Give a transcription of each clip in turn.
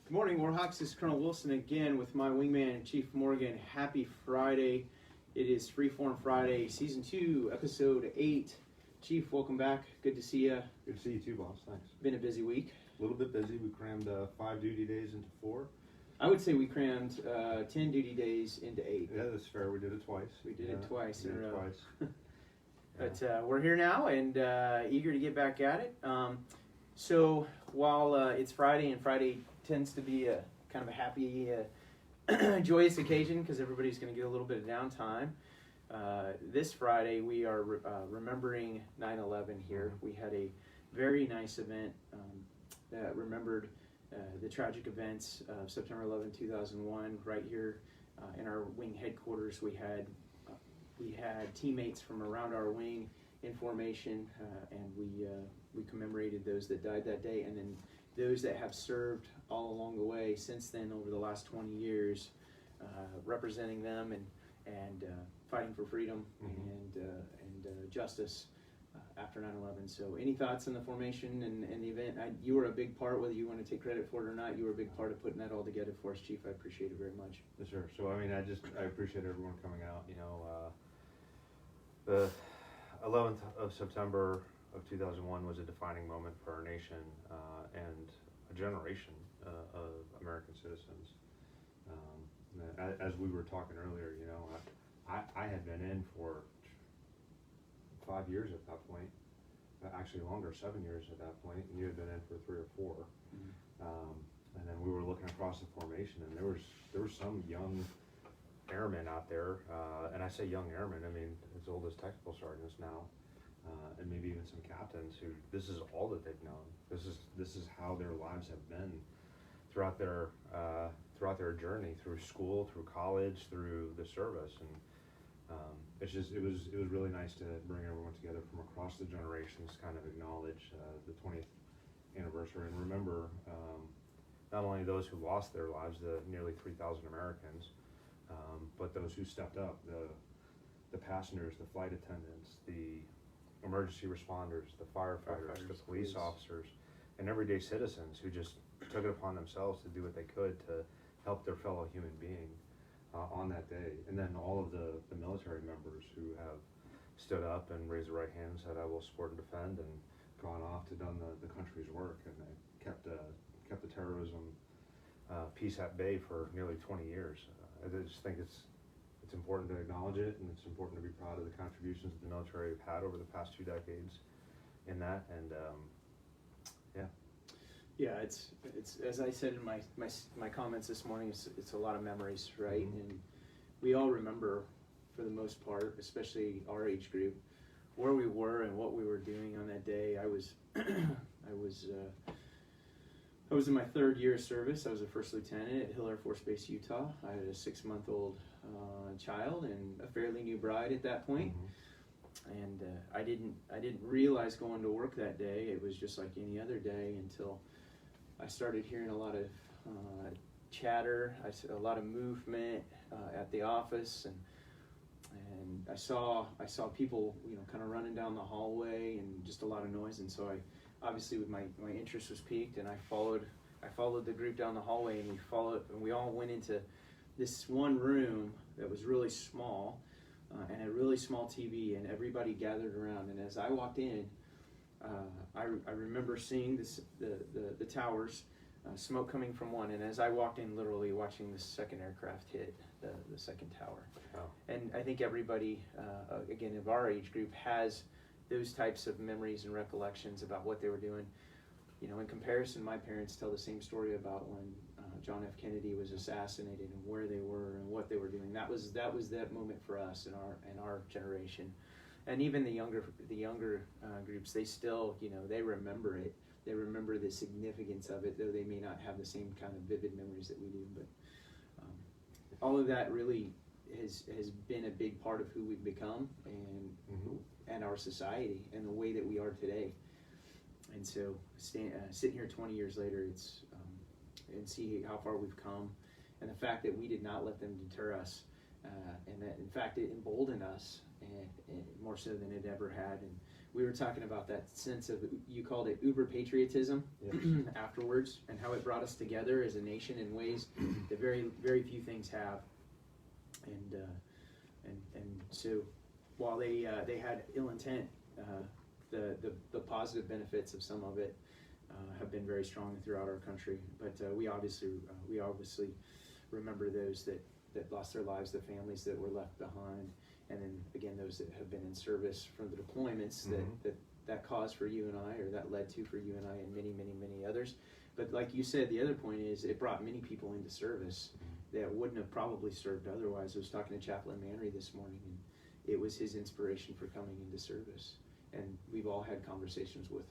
Good morning, Warhawks. This is Colonel Wilson again with my wingman, Chief Morgan. Happy Friday. It is Freeform Friday, Season 2, Episode 8. Chief, welcome back. Good to see you. Good to see you too, boss. Thanks. Been a busy week. A little bit busy. We crammed 5 duty days into 4. I would say we crammed 10 duty days into 8. Yeah, that's fair. We did it twice. We did it twice in a row. Twice. But we're here now and eager to get back at it. So while it's Friday, and Friday tends to be a kind of a happy, joyous occasion because everybody's going to get a little bit of downtime. This Friday we are remembering 9/11 here. We had a very nice event that remembered the tragic events of September 11, 2001. Right here in our wing headquarters, we had teammates from around our wing in formation, and we commemorated those that died that day, and then those that have served all along the way since then over the last 20 years, representing them and fighting for freedom and justice after 9/11. So any thoughts on the formation and the event? You were a big part, whether you want to take credit for it or not, you were a big part of putting that all together for us, Chief. I appreciate it very much. Yes, sir. So, I mean, I appreciate everyone coming out. You know, the 11th of September of 2001 was a defining moment for our nation and a generation of American citizens. As we were talking earlier, you know, I had been in for 5 years at that point, actually longer, 7 years at that point, and you had been in for 3 or 4. And then we were looking across the formation, and there was some young airmen out there, and I say young airmen, I mean as old as technical sergeants now, and maybe even some captains who this is all that they've known. This is how their lives have been throughout their journey, through school, through college, through the service, and it was really nice to bring everyone together from across the generations, kind of acknowledge the 20th anniversary and remember not only those who lost their lives, the nearly 3,000 Americans, but those who stepped up, the passengers, the flight attendants, the emergency responders, the firefighters, the police officers, and everyday citizens who just took it upon themselves to do what they could to help their fellow human being on that day. And then all of the military members who have stood up and raised their right hand and said, I will support and defend, and gone off to done the country's work, and they kept the terrorism peace at bay for nearly 20 years. I just think it's important to acknowledge it, and it's important to be proud of the contributions that the military have had over the past 2 decades in that, and Yeah, it's as I said in my comments this morning, it's a lot of memories, right? And we all remember, for the most part, especially our age group, where we were and what we were doing on that day. I was in my 3rd year of service. I was a first lieutenant at Hill Air Force Base, Utah. I had a 6-month-old child and a fairly new bride at that point. And I didn't realize going to work that day, it was just like any other day, until I started hearing a lot of chatter, a lot of movement at the office, and I saw people, you know, kind of running down the hallway, and just a lot of noise. And so I obviously, with my interest was piqued, and I followed the group down the hallway, and we all went into this one room that was really small, and a really small TV, and everybody gathered around. And as I walked in, I remember seeing the towers, smoke coming from one, and as I walked in, literally watching the second aircraft hit the second tower. Wow. And I think everybody, again, of our age group, has those types of memories and recollections about what they were doing. You know, in comparison, my parents tell the same story about when John F. Kennedy was assassinated, and where they were and what they were doing. That was that moment for us in our generation. And even the younger groups, they still, you know, they remember it. They remember the significance of it, though they may not have the same kind of vivid memories that we do. But all of that really has been a big part of who we've become, and our society, and the way that we are today. And so sitting here 20 years later, it's and see how far we've come, and the fact that we did not let them deter us, and that in fact it emboldened us, and more so than it ever had. And we were talking about that sense of, you called it uber patriotism afterwards, and how it brought us together as a nation in ways that very few things have. And so while they had ill intent, the positive benefits of some of it have been very strong throughout our country. But we obviously remember those that lost their lives, the families that were left behind, and then again those that have been in service from the deployments that caused for you and I, or that led to for you and I, and many others. But like you said, the other point is it brought many people into service that wouldn't have probably served otherwise. I was talking to Chaplain Manry this morning, and it was his inspiration for coming into service. And we've all had conversations with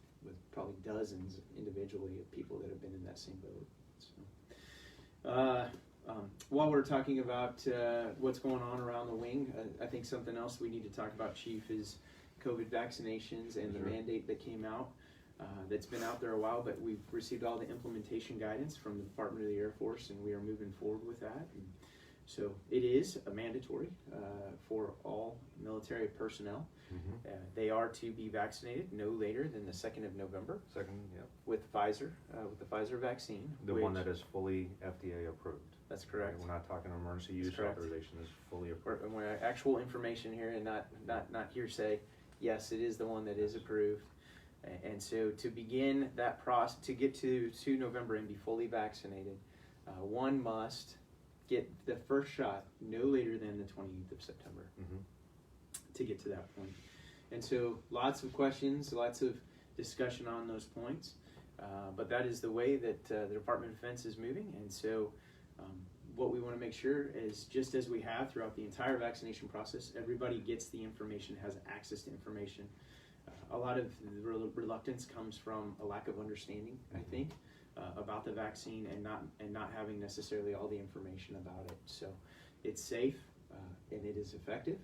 probably dozens individually of people that have been in that same boat. So, while we're talking about what's going on around the wing, I think something else we need to talk about, Chief, is COVID vaccinations and the mandate that came out. That's been out there a while, but we've received all the implementation guidance from the Department of the Air Force, and we are moving forward with that. And so it is a mandatory for all military personnel. They are to be vaccinated no later than the 2nd of November. With Pfizer, with the Pfizer vaccine. The one that is fully FDA approved. That's correct. We're not talking emergency use authorization. Is fully approved. And we're actual information here, and not hearsay. Yes, it is the one that is approved. And so to begin that process, to get to November and be fully vaccinated, one must get the first shot no later than the 28th of September to get to that point. And so lots of questions, lots of discussion on those points, but that is the way that the Department of Defense is moving. And so what we want to make sure is, just as we have throughout the entire vaccination process, everybody gets the information, has access to information. A lot of the reluctance comes from a lack of understanding, I think, about the vaccine, and not having necessarily all the information about it. So it's safe, and it is effective,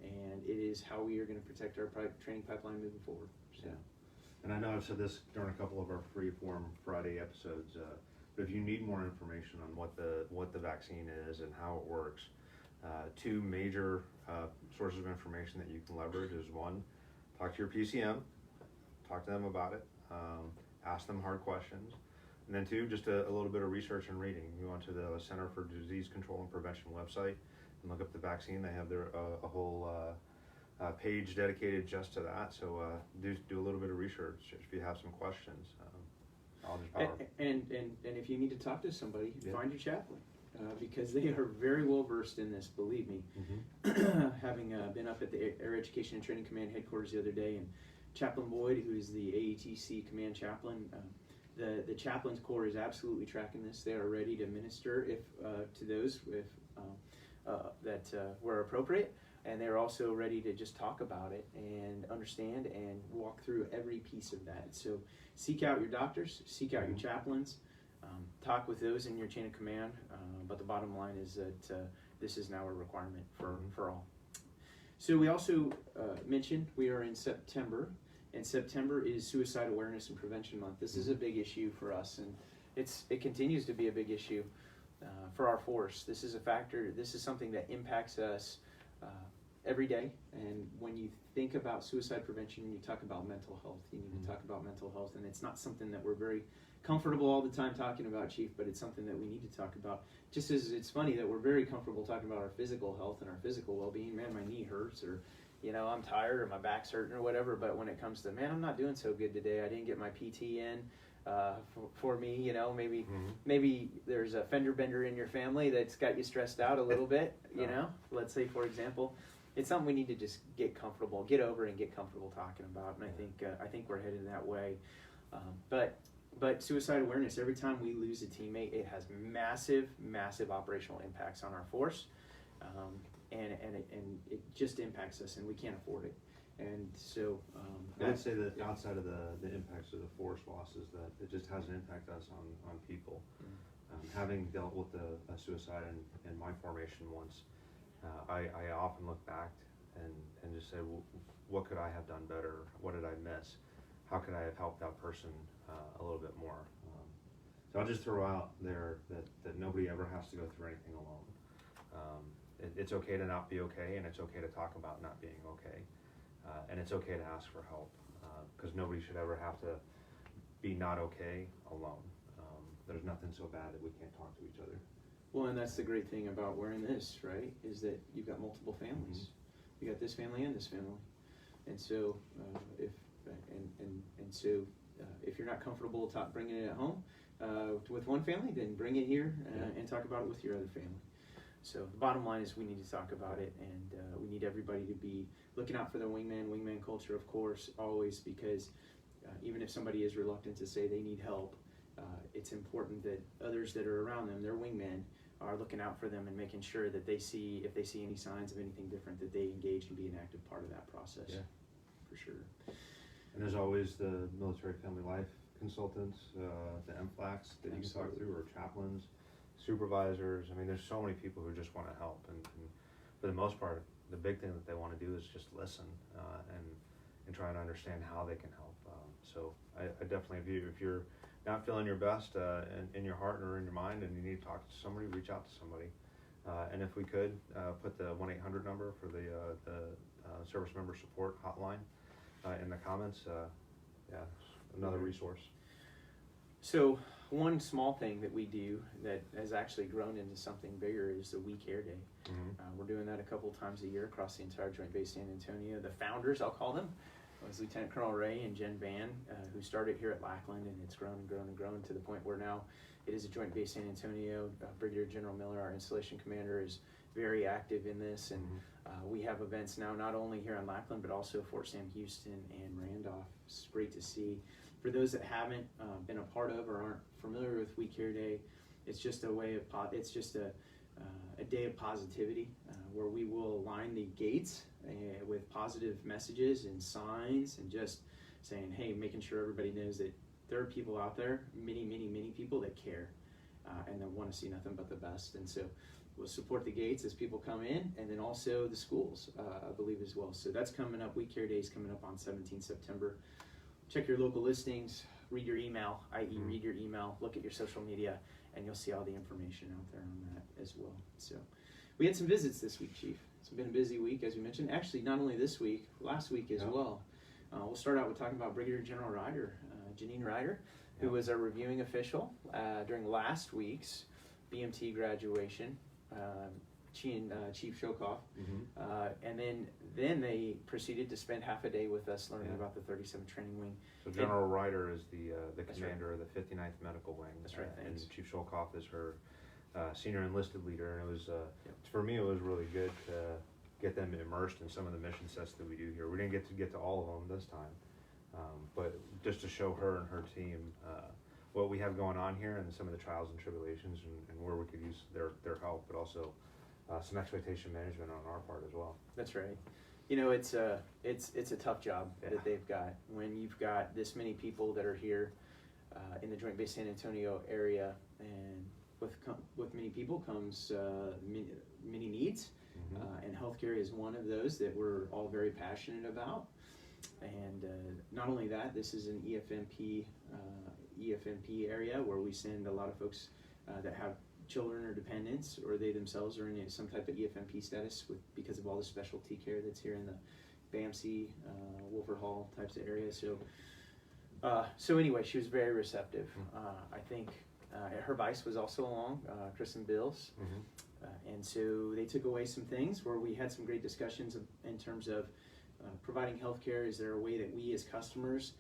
and it is how we are going to protect our training pipeline moving forward. So. And I know I've said this during a couple of our Freeform Friday episodes, but if you need more information on what the vaccine is and how it works, two major sources of information that you can leverage is, one, talk to your PCM, talk to them about it, ask them hard questions, and then two, just a little bit of research and reading. You go onto the Center for Disease Control and Prevention website and look up the vaccine. They have their a whole page dedicated just to that. So do a little bit of research if you have some questions. And if you need to talk to somebody, find your chaplain. Because they are very well versed in this, believe me. Having been up at the Air Education and Training Command headquarters the other day, and Chaplain Boyd, who is the AETC command chaplain, the chaplains corps is absolutely tracking this. They are ready to minister to those that were appropriate, and they're also ready to just talk about it and understand and walk through every piece of that. So seek out your doctors, seek out your chaplains. Talk with those in your chain of command, but the bottom line is that this is now a requirement for all. So we also mentioned we are in September, and September is Suicide Awareness and Prevention Month. This is a big issue for us, and it continues to be a big issue for our force. This is a factor. This is something that impacts us every day. And when you think about suicide prevention, you talk about mental health. You need to talk about mental health, and it's not something that we're very comfortable all the time talking about, Chief, but it's something that we need to talk about. Just as it's funny that we're very comfortable talking about our physical health and our physical well-being. Man, my knee hurts, or I'm tired, or my back's hurting, or whatever. But when it comes to, man, I'm not doing so good today, I didn't get my PT in for me, maybe there's a fender bender in your family that's got you stressed out a little bit, let's say, for example. It's something we need to just get over and get comfortable talking about, and I think we're headed that way. But suicide awareness, every time we lose a teammate, it has massive operational impacts on our force, and it just impacts us, and we can't afford it. And so I would say that outside of the impacts of the force losses, that it just has an impact us on people. Having dealt with a suicide in my formation once, I often look back and just say, well, what could I have done better? What did I miss? How could I have helped that person a little bit more? So I'll just throw out there that nobody ever has to go through anything alone. It's okay to not be okay, and it's okay to talk about not being okay. and it's okay to ask for help, because nobody should ever have to be not okay alone. There's nothing so bad that we can't talk to each other. Well, and that's the great thing about wearing this, right? Is that you've got multiple families. You got this family and this family, and so if you're not comfortable bringing it at home with one family, then bring it here and talk about it with your other family. So the bottom line is we need to talk about it, and we need everybody to be looking out for their wingman culture, of course, always, because even if somebody is reluctant to say they need help, it's important that others that are around them, their wingmen, are looking out for them and making sure that if they see any signs of anything different, that they engage and be an active part of that process. Yeah, for sure. And there's always the military family life consultants, the MFLACs that you can talk through, or chaplains, supervisors. I mean, there's so many people who just want to help, and for the most part, the big thing that they want to do is just listen and try to understand how they can help. So I definitely, if you're not feeling your best in your heart or in your mind, and you need to talk to somebody, reach out to somebody. And if we could, put the 1-800 number for the service member support hotline in the comments. Another resource. So one small thing that we do that has actually grown into something bigger is the We Care Day. We're doing that a couple times a year across the entire Joint Base San Antonio. The founders, I'll call them, was Lieutenant Colonel Ray and Jen Van, who started here at Lackland, and it's grown and grown and grown to the point where now it is a Joint Base San Antonio. Brigadier General Miller, our installation commander, is very active in this, and we have events now not only here on Lackland but also Fort Sam Houston and Randolph. It's great to see. For those that haven't been a part of or aren't familiar with We Care Day, it's just a way of it's just a day of positivity where we will align the gates with positive messages and signs, and just saying, hey, making sure everybody knows that there are people out there, many people that care and that want to see nothing but the best. And so we'll support the gates as people come in, and then also the schools, I believe, as well. So that's coming up. We Care Day is coming up on 17 September. Check your local listings, read your email, i.e. read your email, look at your social media, and you'll see all the information out there on that as well. So we had some visits this week, Chief. It's been a busy week, as we mentioned. Actually, not only this week, last week as well. We'll start out with talking about Brigadier General Ryder, Janine Ryder, who was our reviewing official during last week's BMT graduation. She and Chief Shokoff, and then they proceeded to spend half a day with us learning about the 37th Training Wing. So General Ryder is the commander of the 59th Medical Wing. That's right. And Chief Shokoff is her senior enlisted leader. And it was for me, it was really good to get them immersed in some of the mission sets that we do here. We didn't get to all of them this time, but just to show her and her team what we have going on here, and some of the trials and tribulations, and where we could use their help, but also some expectation management on our part as well. That's right. You know, it's a tough job that they've got when you've got this many people that are here in the Joint Base San Antonio area, and with many people comes many needs, and healthcare is one of those that we're all very passionate about. And not only that, this is an EFMP area where we send a lot of folks that have children or dependents, or they themselves are in some type of EFMP status because of all the specialty care that's here in the BAMC, Wolford Hall types of areas. So anyway, she was very receptive. I think her vice was also along, Kristen Bills, and so they took away some things where we had some great discussions in terms of providing healthcare. Is there a way that we as customers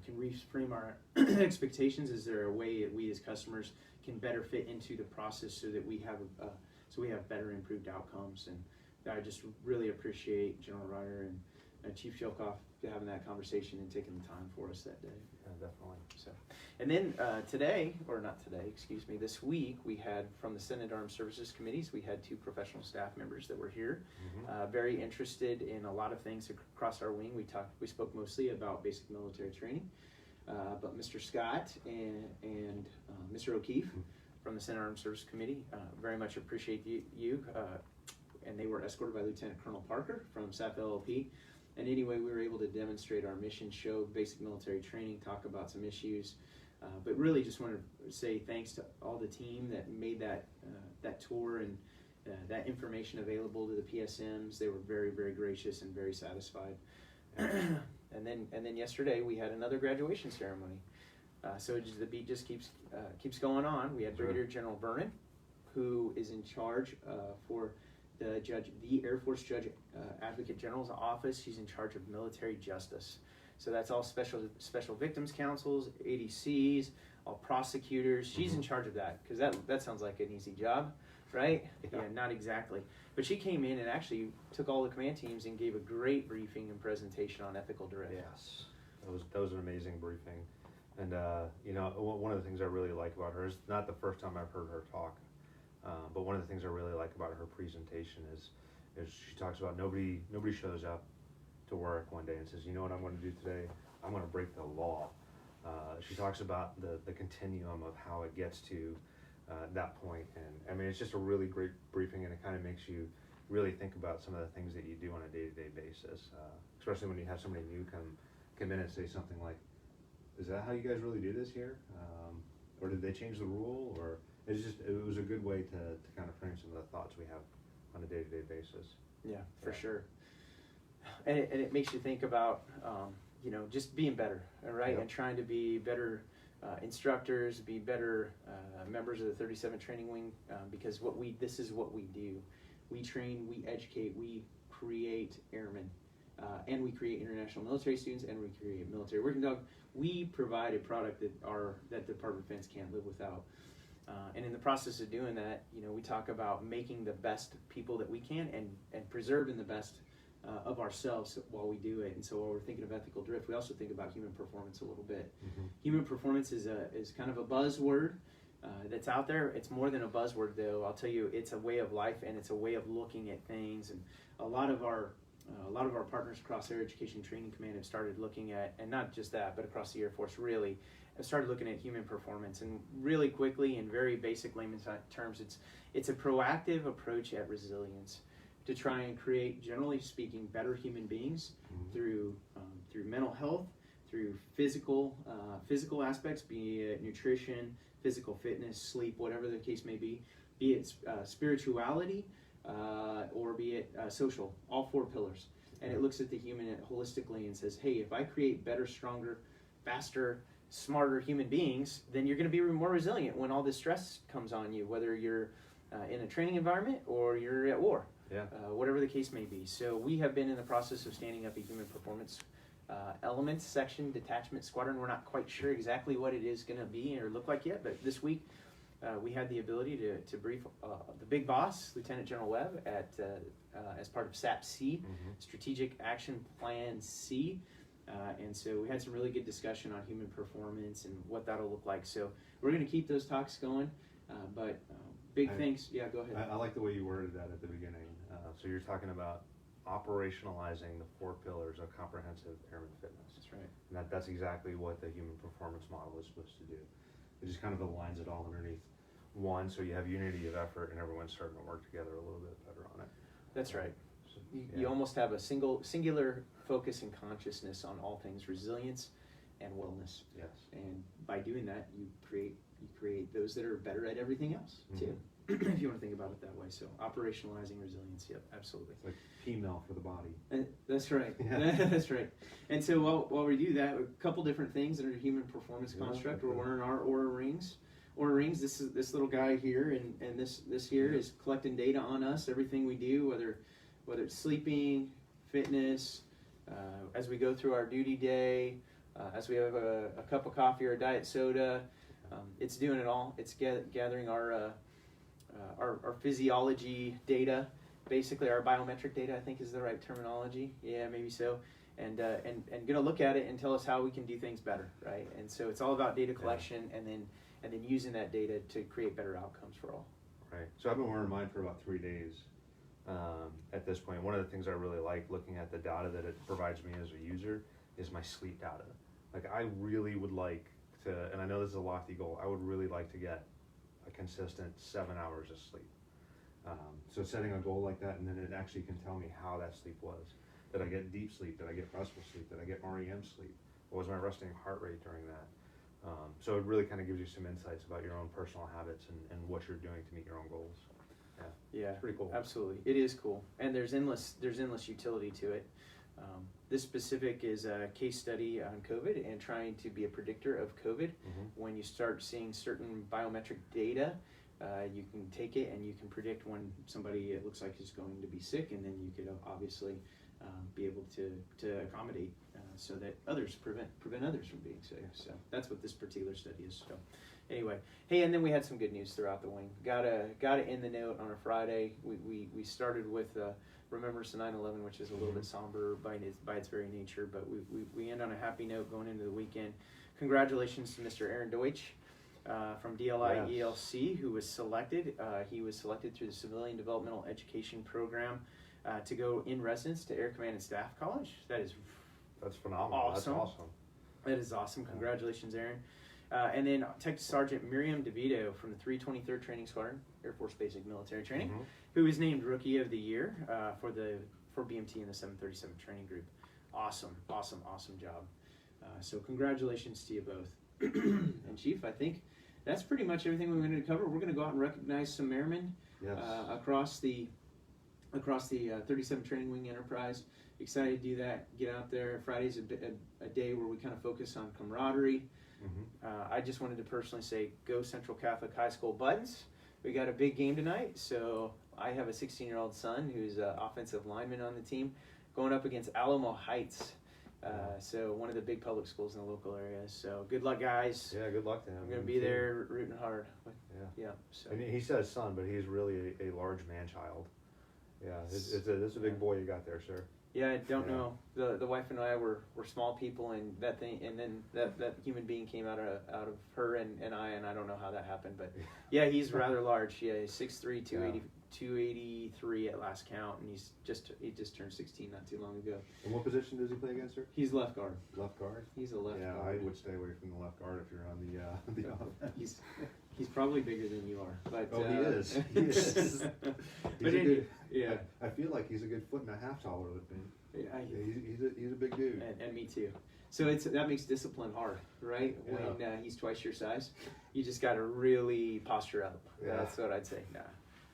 can reframe our expectations? Is there a way that we as customers can better fit into the process so that we have better improved outcomes? And I just really appreciate General Ryder and Chief Shokoff having that conversation and taking the time for us that day. Yeah, definitely. So, and then this week we had from the Senate Armed Services Committees, we had 2 professional staff members that were here, very interested in a lot of things across our wing. We spoke mostly about basic military training, but Mr. Scott and Mr. O'Keefe from the Senate Armed Services Committee very much appreciate you, and they were escorted by Lieutenant Colonel Parker from SAP LLP. And anyway, we were able to demonstrate our mission, show basic military training, talk about some issues, but really just want to say thanks to all the team that made that tour and that information available to the PSMs. They were very, very gracious and very satisfied And then yesterday we had another graduation ceremony. So the beat just keeps going on. We had Brigadier General Vernon, who is in charge for the Air Force Judge Advocate General's office. He's in charge of military justice. So that's all special victims councils, ADCs, all prosecutors. She's in charge of that, because that sounds like an easy job, right? Yeah, not exactly. But she came in and actually took all the command teams and gave a great briefing and presentation on ethical drift. Yes, that was an amazing briefing. And one of the things I really like about her is not the first time I've heard her talk, but one of the things I really like about her presentation is she talks about nobody shows up to work one day and says, you know what I'm going to do today? I'm going to break the law. She talks about the continuum of how it gets to that point, and I mean it's just a really great briefing, and it kind of makes you really think about some of the things that you do on a day-to-day basis, especially when you have somebody new come in and say something like, is that how you guys really do this here? Or did they change the rule? Or it was a good way to kind of frame some of the thoughts we have on a day-to-day basis. Yeah, for sure. And it makes you think about, just being better, all right? Yep. And trying to be better instructors, be better members of the 37 Training Wing, because this is what we do. We train, we educate, we create airmen, and we create international military students, and we create military working dog. We provide a product that the Department of Defense can't live without. And in the process of doing that, we talk about making the best people that we can and preserving the best of ourselves while we do it. And so while we're thinking of ethical drift, we also think about human performance a little bit. Mm-hmm. Human performance is kind of a buzzword that's out there. It's more than a buzzword, though. I'll tell you, it's a way of life, and it's a way of looking at things. And a lot of our partners across Air Education Training Command have started looking at, and not just that, but across the Air Force really, have started looking at human performance. And really quickly, in very basic layman's terms, it's a proactive approach at resilience to try and create, generally speaking, better human beings through mental health, through physical aspects, be it nutrition, physical fitness, sleep, whatever the case may be it spirituality, or be it social, all four pillars. And it looks at the human holistically and says, hey, if I create better, stronger, faster, smarter human beings, then you're going to be more resilient when all this stress comes on you, whether you're in a training environment or you're at war. Yeah. Whatever the case may be. So we have been in the process of standing up a human performance elements section, detachment, squadron. We're not quite sure exactly what it is going to be or look like yet, but this week we had the ability to brief the big boss, Lieutenant General Webb, as part of SAP-C, Strategic Action Plan C. And so we had some really good discussion on human performance and what that'll look like. So we're going to keep those talks going, but big things. Yeah, go ahead. I like the way you worded that at the beginning. So you're talking about operationalizing the 4 pillars of comprehensive airman fitness. That's right. And that's exactly what the human performance model is supposed to do. It just kind of aligns it all underneath one, so you have unity of effort and everyone's starting to work together a little bit better on it. That's right. So, you almost have a singular focus and consciousness on all things resilience and wellness. Yes. And by doing that, you create those that are better at everything else too. If you want to think about it that way. So operationalizing resilience, yep, absolutely. It's like P-mel for the body. And that's right. Yeah. That's right. And so while we do that, a couple different things under the human performance construct. We're wearing our OURA rings. OURA rings. This little guy here, and this here is collecting data on us. Everything we do, whether it's sleeping, fitness, as we go through our duty day, as we have a cup of coffee or a diet soda. It's doing it all. It's gathering our physiology data, basically our biometric data, I think is the right terminology. Yeah, maybe so. And gonna look at it and tell us how we can do things better, right? And so it's all about data collection and then using that data to create better outcomes for all. Right. So I've been wearing mine for about 3 days at this point. One of the things I really like looking at the data that it provides me as a user is my sleep data. Like I really would like to, and I know this is a lofty goal, I would really like to get a consistent 7 hours of sleep. So setting a goal like that, and then it actually can tell me how that sleep was. Did I get deep sleep? Did I get restful sleep? Did I get REM sleep? What was my resting heart rate during that? So it really kind of gives you some insights about your own personal habits and what you're doing to meet your own goals. Yeah, yeah, it's pretty cool. Absolutely, it is cool, and there's endless utility to it. This specific is a case study on COVID and trying to be a predictor of COVID. When you start seeing certain biometric data, you can take it and you can predict when somebody it looks like is going to be sick, and then you could obviously be able to accommodate so that others prevent others from being sick. So that's what this particular study is. So anyway, hey, and then we had some good news throughout the wing. Got to end the note on a Friday. We started with Remembrance of 9/11, which is a little bit somber by its very nature, but we end on a happy note going into the weekend. Congratulations to Mr. Aaron Deutsch from DLI ELC, who was selected. He was selected through the Civilian Developmental Education Program to go in residence to Air Command and Staff College. That's phenomenal. Awesome. That's awesome. That is awesome. Congratulations, Aaron. And then Tech Sergeant Miriam Devito from the 323rd Training Squadron, Air Force Basic Military Training, who was named Rookie of the Year for BMT in the 737 Training Group. Awesome job. So congratulations to you both. And Chief, I think that's pretty much everything we wanted to cover. We're going to go out and recognize some airmen across the 37 Training Wing Enterprise. Excited to do that. Get out there. Friday's a day where we kind of focus on camaraderie. I just wanted to personally say, go Central Catholic High School Buttons. We got a big game tonight, so I have a 16-year-old son who's an offensive lineman on the team going up against Alamo Heights, so one of the big public schools in the local area. So good luck, guys. Yeah, good luck to him. I'm going to be there rooting hard. Yeah. So. And he says son, but he's really a large man-child. Yeah, it's a big boy you got there, sir. Yeah, I don't know. The wife and I were small people, and that thing, and then that human being came out of her and I don't know how that happened, but yeah, he's rather large. Yeah, he's 6'3", 283 at last count, and he just turned 16 not too long ago. And what position does he play against, sir? He's left guard. Left guard? He's a left guard. Yeah, I would stay away from the left guard if you're on the offense. He's probably bigger than you are, but he is. He is. Yeah. I feel like he's a good foot and a half taller than me. Yeah, he's a big dude. And me too. So that makes discipline hard, right? Yeah. When he's twice your size, you just got to really posture up. Yeah. That's what I'd say. Nah,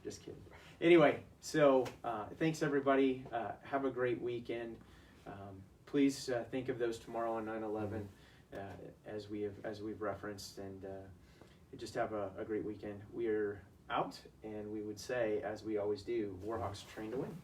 just kidding. Anyway, so thanks everybody. Have a great weekend. Please think of those tomorrow on 9/11, as we've referenced, and just have a great weekend. We're out, and we would say, as we always do, Warhawks train to win.